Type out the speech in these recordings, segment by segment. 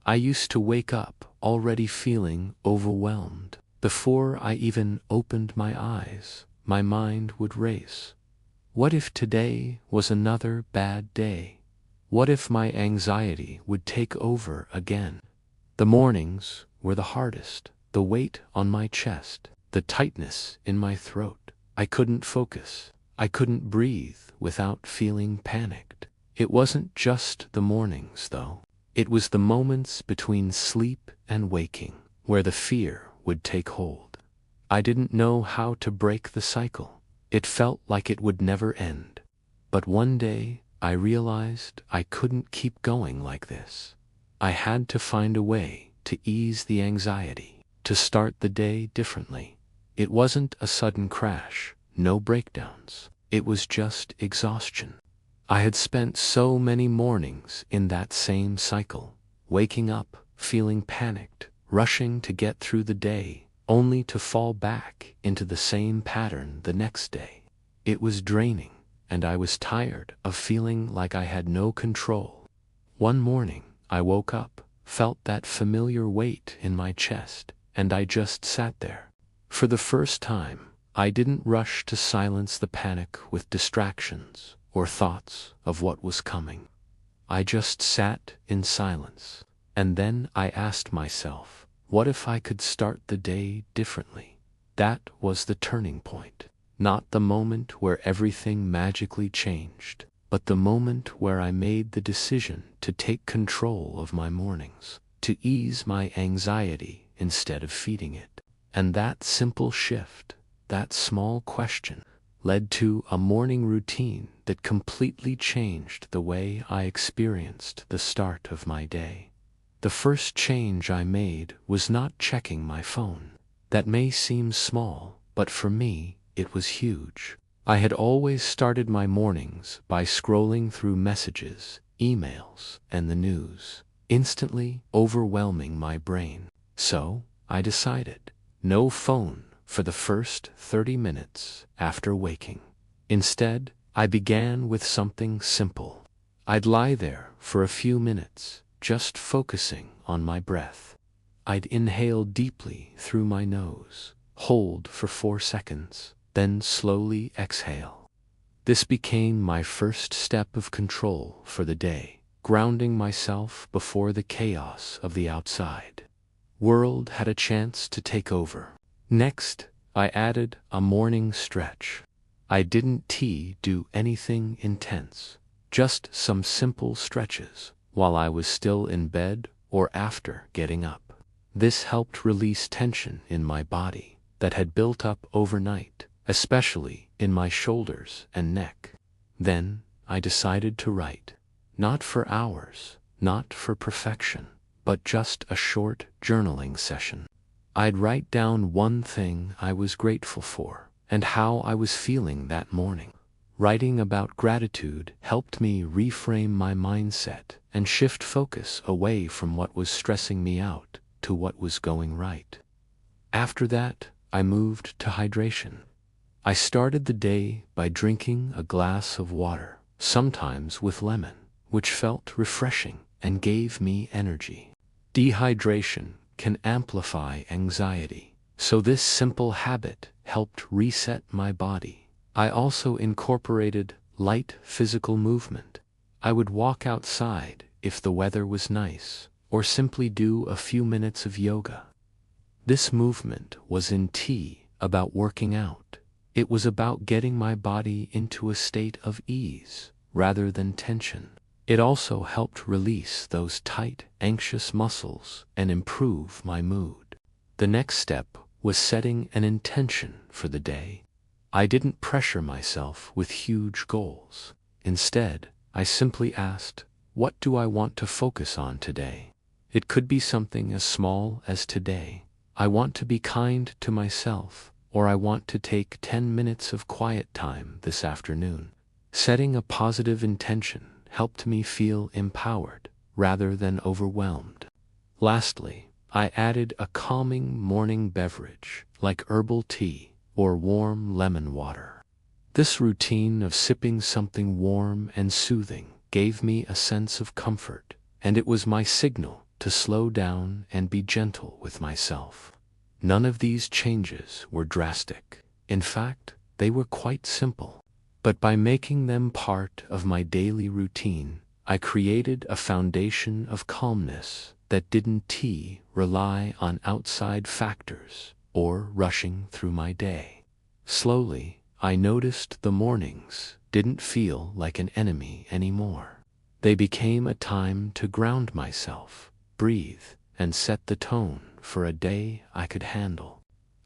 I used to wake up already feeling overwhelmed. Before I even opened my eyes, my mind would race. What if today was another bad day? What if my anxiety would take over again? The mornings were the hardest. The weight on my chest, the tightness in my throat. I couldn't focus. I couldn't breathe without feeling panicked. It wasn't just the mornings, though. It was the moments between sleep and waking, where the fear would take hold. I didn't know how to break the cycle. It felt like it would never end. But one day, I realized I couldn't keep going like this. I had to find a way to ease the anxiety, to start the day differently. It wasn't a sudden crash, no breakdowns. It was just exhaustion. I had spent so many mornings in that same cycle, waking up, feeling panicked, rushing to get through the day, only to fall back into the same pattern the next day. It was draining, and I was tired of feeling like I had no control. One morning, I woke up, felt that familiar weight in my chest, and I just sat there. For the first time, I didn't rush to silence the panic with distractions or thoughts of what was coming. I just sat in silence, and then I asked myself, what if I could start the day differently? That was the turning point. Not the moment where everything magically changed, but the moment where I made the decision to take control of my mornings, to ease my anxiety instead of feeding it. And that simple shift, that small question, led to a morning routine that completely changed the way I experienced the start of my day. The first change I made was not checking my phone. That may seem small, but for me, it was huge. I had always started my mornings by scrolling through messages, emails, and the news, instantly overwhelming my brain. So, I decided, no phone for the first 30 minutes after waking. Instead, I began with something simple. I'd lie there for a few minutes, just focusing on my breath. I'd inhale deeply through my nose, hold for 4 seconds, then slowly exhale. This became my first step of control for the day, grounding myself before the chaos of the outside world had a chance to take over. Next, I added a morning stretch. I didn't do anything intense, just some simple stretches while I was still in bed or after getting up. This helped release tension in my body that had built up overnight, especially in my shoulders and neck. Then, I decided to write. Not for hours, not for perfection, but just a short journaling session. I'd write down one thing I was grateful for, and how I was feeling that morning. Writing about gratitude helped me reframe my mindset and shift focus away from what was stressing me out to what was going right. After that, I moved to hydration. I started the day by drinking a glass of water, sometimes with lemon, which felt refreshing and gave me energy. Dehydration can amplify anxiety, so this simple habit helped reset my body. I also incorporated light physical movement. I would walk outside if the weather was nice, or simply do a few minutes of yoga. This movement wasn't about working out. It was about getting my body into a state of ease rather than tension. It also helped release those tight, anxious muscles and improve my mood. The next step was setting an intention for the day. I didn't pressure myself with huge goals. Instead, I simply asked, what do I want to focus on today? It could be something as small as today. I want to be kind to myself, or I want to take 10 minutes of quiet time this afternoon. Setting a positive intention helped me feel empowered rather than overwhelmed. Lastly, I added a calming morning beverage like herbal tea or warm lemon water. This routine of sipping something warm and soothing gave me a sense of comfort, and it was my signal to slow down and be gentle with myself. None of these changes were drastic. In fact, they were quite simple. But by making them part of my daily routine, I created a foundation of calmness that didn't rely on outside factors or rushing through my day. Slowly, I noticed the mornings didn't feel like an enemy anymore. They became a time to ground myself, breathe, and set the tone for a day I could handle.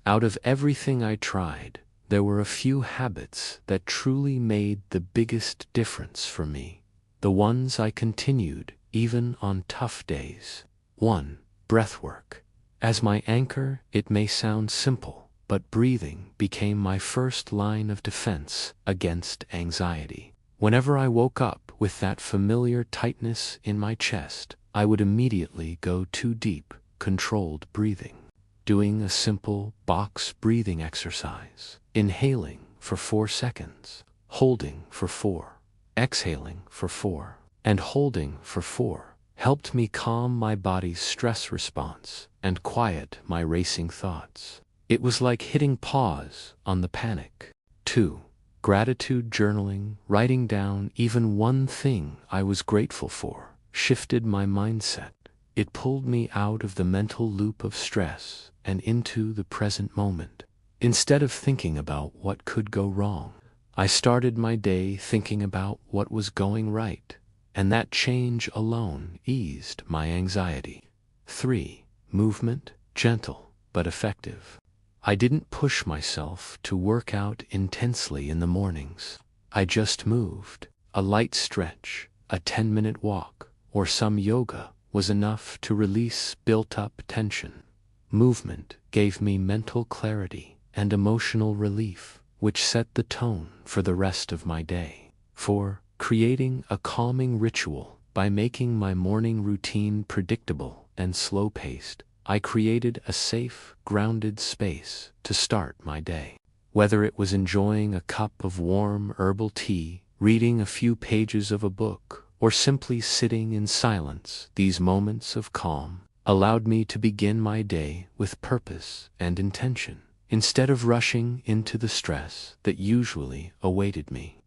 Out of everything I tried, there were a few habits that truly made the biggest difference for me, the ones I continued even on tough days. 1. Breathwork. As my anchor, it may sound simple, but breathing became my first line of defense against anxiety. Whenever I woke up with that familiar tightness in my chest, I would immediately go too deep, controlled breathing. Doing a simple box breathing exercise, inhaling for 4 seconds, holding for 4, exhaling for 4, and holding for 4, helped me calm my body's stress response and quiet my racing thoughts. It was like hitting pause on the panic. 2. Gratitude journaling. Writing down even one thing I was grateful for shifted my mindset. It pulled me out of the mental loop of stress and into the present moment. Instead of thinking about what could go wrong, I started my day thinking about what was going right, and that change alone eased my anxiety. 3. Movement. Gentle but effective. I didn't push myself to work out intensely in the mornings. I just moved. A light stretch, a 10-minute walk, or some yoga was enough to release built-up tension. Movement gave me mental clarity and emotional relief, which set the tone for the rest of my day. 4. Creating a calming ritual. By making my morning routine predictable and slow-paced, I created a safe, grounded space to start my day. Whether it was enjoying a cup of warm herbal tea, reading a few pages of a book, or simply sitting in silence, these moments of calm allowed me to begin my day with purpose and intention, instead of rushing into the stress that usually awaited me.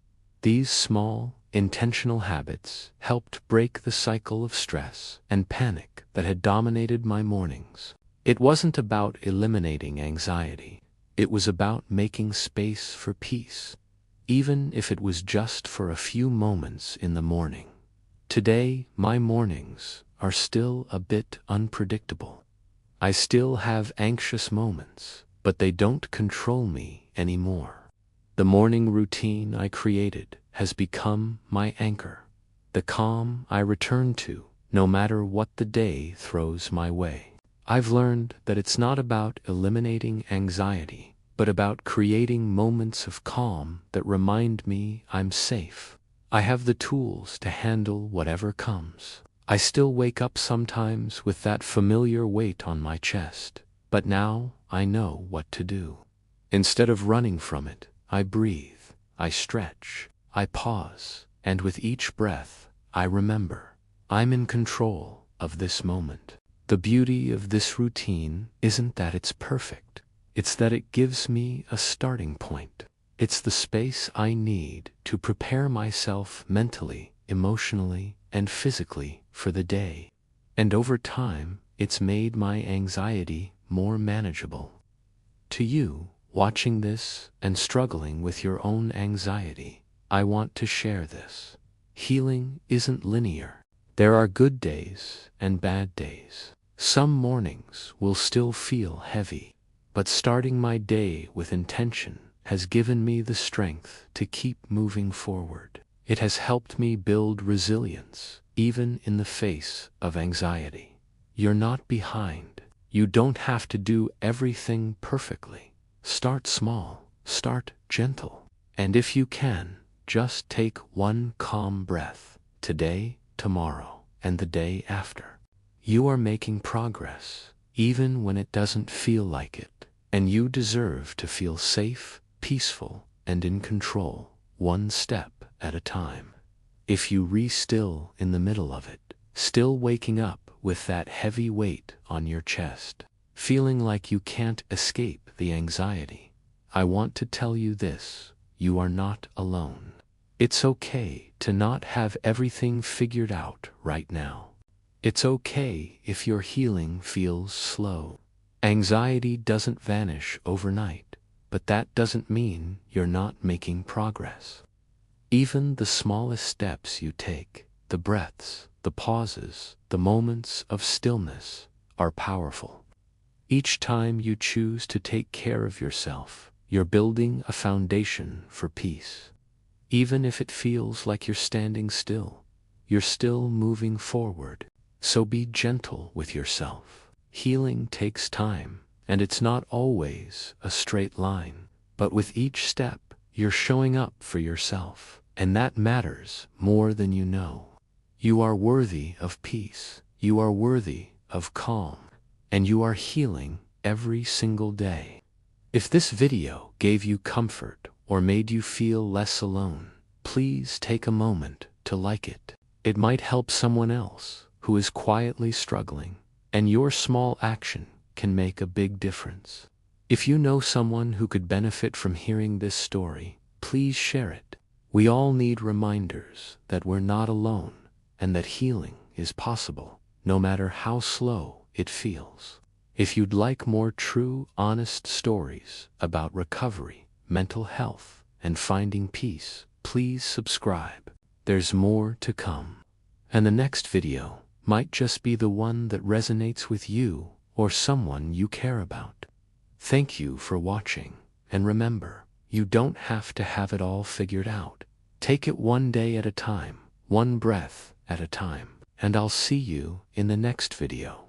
These small, intentional habits helped break the cycle of stress and panic that had dominated my mornings. It wasn't about eliminating anxiety. It was about making space for peace, even if it was just for a few moments in the morning. Today, my mornings are still a bit unpredictable. I still have anxious moments, but they don't control me anymore. The morning routine I created has become my anchor, the calm I return to no matter what the day throws my way. I've learned that it's not about eliminating anxiety, but about creating moments of calm that remind me I'm safe. I have the tools to handle whatever comes. I still wake up sometimes with that familiar weight on my chest, but now I know what to do. Instead of running from it, I breathe, I stretch, I pause, and with each breath, I remember, I'm in control of this moment. The beauty of this routine isn't that it's perfect, it's that it gives me a starting point. It's the space I need to prepare myself mentally, emotionally, and physically for the day. And over time, it's made my anxiety more manageable. To you, watching this and struggling with your own anxiety, I want to share this. Healing isn't linear. There are good days and bad days. Some mornings will still feel heavy, but starting my day with intention has given me the strength to keep moving forward. It has helped me build resilience, even in the face of anxiety. You're not behind. You don't have to do everything perfectly. Start small, start gentle, and if you can, just take one calm breath, today, tomorrow, and the day after. You are making progress, even when it doesn't feel like it, and you deserve to feel safe, peaceful, and in control, one step at a time. If you re-still in the middle of it, still waking up with that heavy weight on your chest, feeling like you can't escape the anxiety. I want to tell you this: you are not alone. It's okay to not have everything figured out right now. It's okay if your healing feels slow. Anxiety doesn't vanish overnight, but that doesn't mean you're not making progress. Even the smallest steps you take, the breaths, the pauses, the moments of stillness, are powerful. Each time you choose to take care of yourself, you're building a foundation for peace. Even if it feels like you're standing still, you're still moving forward. So be gentle with yourself. Healing takes time, and it's not always a straight line. But with each step, you're showing up for yourself, and that matters more than you know. You are worthy of peace. You are worthy of calm, and you are healing every single day. If this video gave you comfort or made you feel less alone, please take a moment to like it. It might help someone else who is quietly struggling, and your small action can make a big difference. If you know someone who could benefit from hearing this story, please share it. We all need reminders that we're not alone and that healing is possible, no matter how slow it feels. If you'd like more true, honest stories about recovery, mental health, and finding peace, please subscribe. There's more to come. And the next video might just be the one that resonates with you or someone you care about. Thank you for watching, and remember, you don't have to have it all figured out. Take it one day at a time, one breath at a time, and I'll see you in the next video.